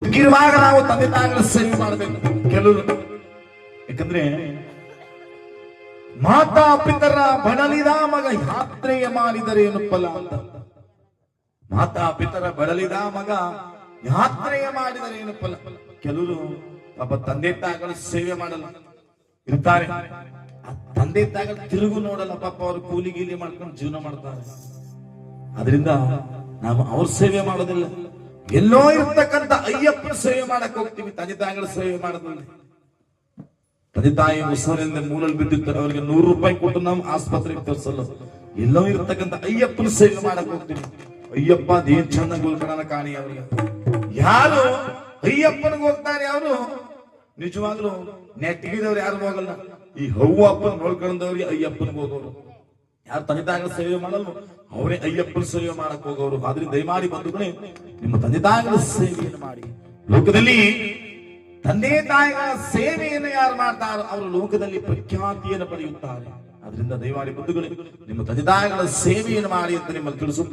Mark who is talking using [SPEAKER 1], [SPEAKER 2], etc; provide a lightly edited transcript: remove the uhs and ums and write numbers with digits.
[SPEAKER 1] ಇರುವಾಗ ನಾವು ತಂದೆ ತಾಯಿಗಳ ಸೇವೆ ಮಾಡಬೇಕು. ಕೆಲವರು ಯಾಕಂದ್ರೆ ಮಾತಾ ಪಿತರ ಬಡಲಿದ ಮಗ ಯಾತ್ರೆಯ ಮಾಡಿದರೇನು ಫಲ ಅಂತ. ಮಾತಾ ಪಿತರ ಬಡಲಿದ ಮಗ ಯಾತ್ರೆಯ ಮಾಡಿದರೇನು ಫಲ. ಕೆಲವರು ಪಾಪ ತಂದೆ ತಾಯಿಗಳ ಸೇವೆ ಮಾಡಲ್ಲ ಇರ್ತಾರೆ, ತಂದೆ ತಾಯಿಗಳ ತಿರುಗು ನೋಡಲ್ಲ, ಪಾಪ ಅವರು ಕೂಲಿ ಗೀಲಿ ಮಾಡ್ಕೊಂಡು ಜೀವನ ಮಾಡ್ತಾರೆ. ಅದರಿಂದ ನಾವು ಅವ್ರ ಸೇವೆ ಮಾಡೋದಿಲ್ಲ. ಎಲ್ಲೋ ಇರ್ತಕ್ಕಂಥ ಅಯ್ಯಪ್ಪನ ಸೇವೆ ಮಾಡಕ್ ಹೋಗ್ತೀವಿ, ತಂದೆ ತಾಯಿಗಳ ಸೇವೆ ಮಾಡೋದಿಲ್ಲ. ತಂದೆ ತಾಯಿ ಹುಷಾರಿಲ್ಲದೆ ಮೂಲಲ್ಲಿ ಬಿದ್ದಿರ್ತಾರೆ, ಅವರಿಗೆ 100 ರೂಪಾಯಿ ಕೊಟ್ಟು ನಾವು ಆಸ್ಪತ್ರೆಗೆ ತೋರಿಸಲ್ಲ. ಎಲ್ಲೋ ಇರ್ತಕ್ಕಂಥ ಅಯ್ಯಪ್ಪನ ಸೇವೆ ಮಾಡಕ್ ಹೋಗ್ತೀವಿ. ಅಯ್ಯಪ್ಪ ಅದೇನ್ ಚಂದ ಗೋಲ್ಕಣ ಕಾಣಿ ಅವ್ರಿಗೆ. ಯಾರು ಅಯ್ಯಪ್ಪನಿಗೆ ಹೋಗ್ತಾರೆ ಅವರು ನಿಜವಾಗ್ಲೂ ನೆಟ್ಟಿಗಿದವ್ರು ಯಾರು ಹೋಗಲ್ಲ. ಈ ಹವ್ವ ಅಪ್ಪನ ನೋಡ್ಕೊಂಡವ್ರಿಗೆ ಅಯ್ಯಪ್ಪನಿಗೆ ಹೋಗೋರು. ಯಾರು ತಂದೆ ತಾಯಿಗಳ ಸೇವೆ ಮಾಡಲ್ಲ ಅವರೇ ಅಯ್ಯಪ್ಪನ ಸೇವೆ ಮಾಡಕ್ ಹೋಗೋರು. ಆದ್ರಿಂದ ದಯಮಾಡಿ ಬಂಧುಗಳೇ, ನಿಮ್ಮ ತಂದೆ ತಾಯಿಗಳ ಸೇವೆಯನ್ನು ಮಾಡಿ. ಲೋಕದಲ್ಲಿ ತಂದೆ ತಾಯಿಗಳ ಸೇವೆಯನ್ನು ಯಾರು ಮಾಡ್ತಾರೋ ಅವರು ಲೋಕದಲ್ಲಿ ಪ್ರಖ್ಯಾತಿಯನ್ನು ಪಡೆಯುತ್ತಾರೆ. ಅದರಿಂದ ದಯಮಾಡಿ ಬಂಧುಗಳೇ, ನಿಮ್ಮ ತಂದೆ ತಾಯಿಗಳ ಸೇವೆಯನ್ನು ಮಾಡಿ ಅಂತ ನಿಮ್ಮಲ್ಲಿ ತಿಳಿಸುತ್ತಾರೆ.